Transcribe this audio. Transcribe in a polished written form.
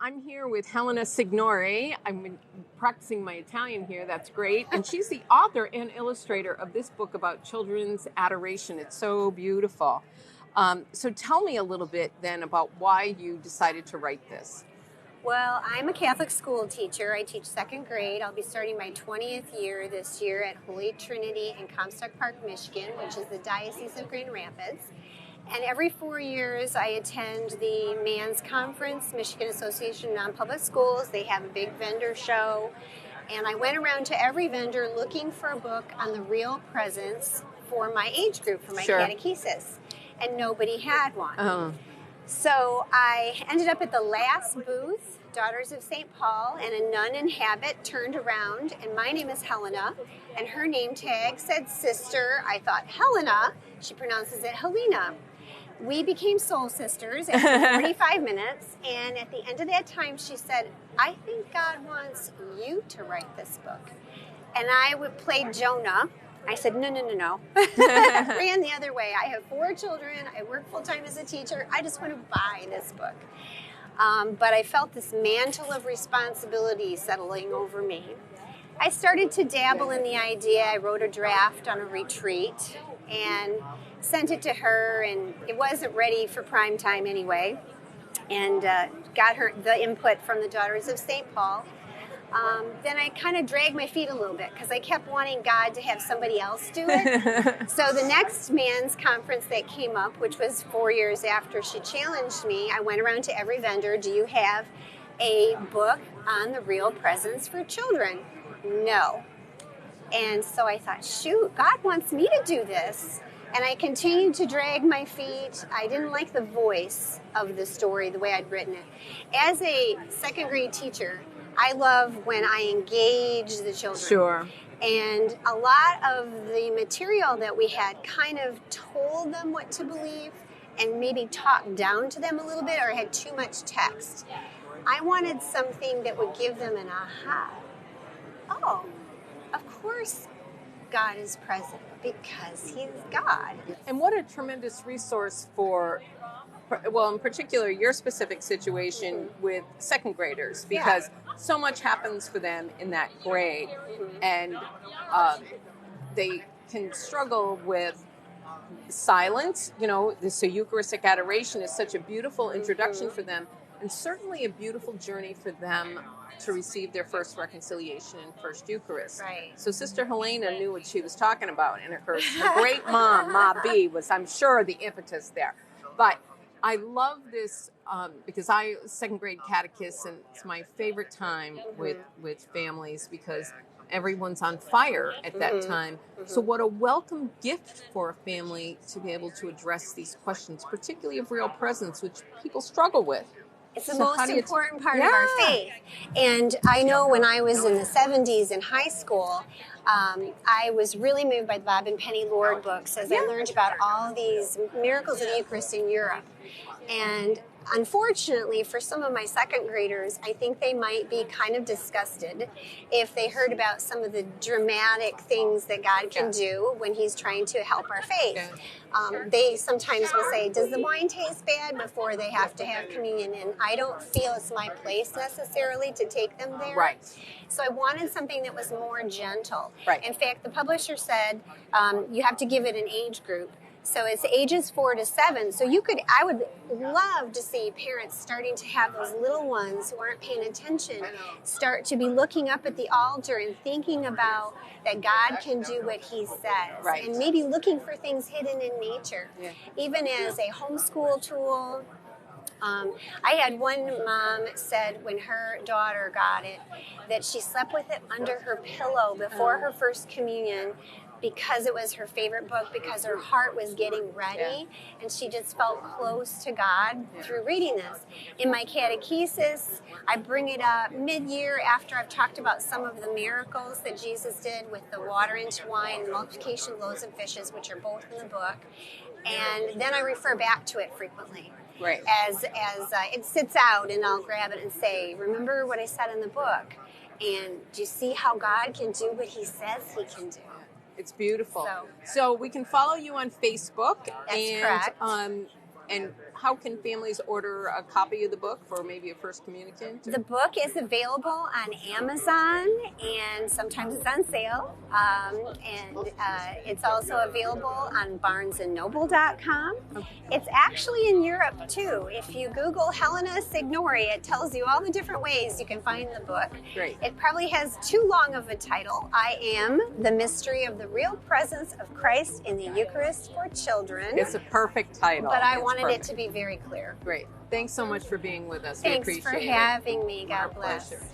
I'm here with Helena Signore. I'm practicing my Italian here. That's great. And she's the author and illustrator of this book about children's adoration. It's so beautiful. So tell me a little bit then about why you decided to write this. Well, I'm a Catholic school teacher. I teach second grade. I'll be starting my 20th year this year at Holy Trinity in Comstock Park, Michigan, which is the Diocese of Grand Rapids. And every 4 years, I attend the MANS Conference, Michigan Association of Non-Public Schools. They have a big vendor show. And I went around to every vendor looking for a book on the real presence for my age group, for my catechesis. And nobody had one. So I ended up at the last booth, Daughters of St. Paul, and a nun in habit turned around, and my name is Helena, and her name tag said sister. I thought, Helena, she pronounces it Helena. We became soul sisters after 45 minutes, and at the end of that time, she said, I think God wants you to write this book. And I would play Jonah. I said, no. Ran the other way. I have 4 children. I work full-time as a teacher. I just want to buy this book. But I felt this mantle of responsibility settling over me. I started to dabble in the idea. I wrote a draft on a retreat and sent it to her, and it wasn't ready for prime time anyway, and got her the input from the Daughters of St. Paul. Then I kind of dragged my feet a little bit because I kept wanting God to have somebody else do it. So the next MANS conference that came up, which was 4 years after she challenged me, I went around to every vendor, do you have a book on the real presence for children? No. And so I thought, shoot, God wants me to do this. And I continued to drag my feet. I didn't like the voice of the story, the way I'd written it. As a second grade teacher, I love when I engage the children. Sure. And a lot of the material that we had kind of told them what to believe and maybe talked down to them a little bit or had too much text. I wanted something that would give them an aha. Oh, of course God is present because He's God. And what a tremendous resource for, well, in particular, your specific situation with second graders, because so much happens for them in that grade, and they can struggle with silence. You know, so Eucharistic adoration is such a beautiful introduction for them, and certainly a beautiful journey for them to receive their first reconciliation and first Eucharist. Right. So Sister Helena knew what she was talking about, and her great mom, Ma B, was, I'm sure, the impetus there. But I love this because I second grade catechist, and it's my favorite time with families because everyone's on fire at that time. So what a welcome gift for a family to be able to address these questions, particularly of real presence, which people struggle with. It's the most important part of our faith. And I know when I was in the 70s in high school, I was really moved by the Bob and Penny Lord books as I learned about all these miracles of the Eucharist in Europe. And unfortunately, for some of my second graders, I think they might be kind of disgusted if they heard about some of the dramatic things that God can do when He's trying to help our faith. They sometimes will say, does the wine taste bad, before they have to have communion? And I don't feel it's my place necessarily to take them there. Right. So I wanted something that was more gentle. Right. In fact, the publisher said you have to give it an age group. So it's ages 4 to 7. So I would love to see parents starting to have those little ones who aren't paying attention start to be looking up at the altar and thinking about that God can do what He says. Right. And maybe looking for things hidden in nature. Yeah. Even as a homeschool tool. I had one mom said when her daughter got it that she slept with it under her pillow before her first communion, because it was her favorite book, because her heart was getting ready, and she just felt close to God through reading this. In my catechesis, I bring it up mid-year after I've talked about some of the miracles that Jesus did with the water into wine and multiplication of loaves and fishes, which are both in the book, and then I refer back to it frequently. Right. As it sits out, and I'll grab it and say, remember what I said in the book, and do you see how God can do what He says He can do? It's beautiful. So we can follow you on Facebook. That's correct. And how can families order a copy of the book for maybe a first communicant? The book is available on Amazon, and sometimes it's on sale. It's also available on BarnesandNoble.com. Okay. It's actually in Europe too. If you Google Helena Signore, it tells you all the different ways you can find the book. Great. It probably has too long of a title. I Am the Mystery of the Real Presence of Christ in the Eucharist for Children. It's a perfect title. But I It's wanted perfect. it to be very clear. Great. Thanks so much for being with us. Thanks We appreciate for it. having me. Our God bless. pleasure.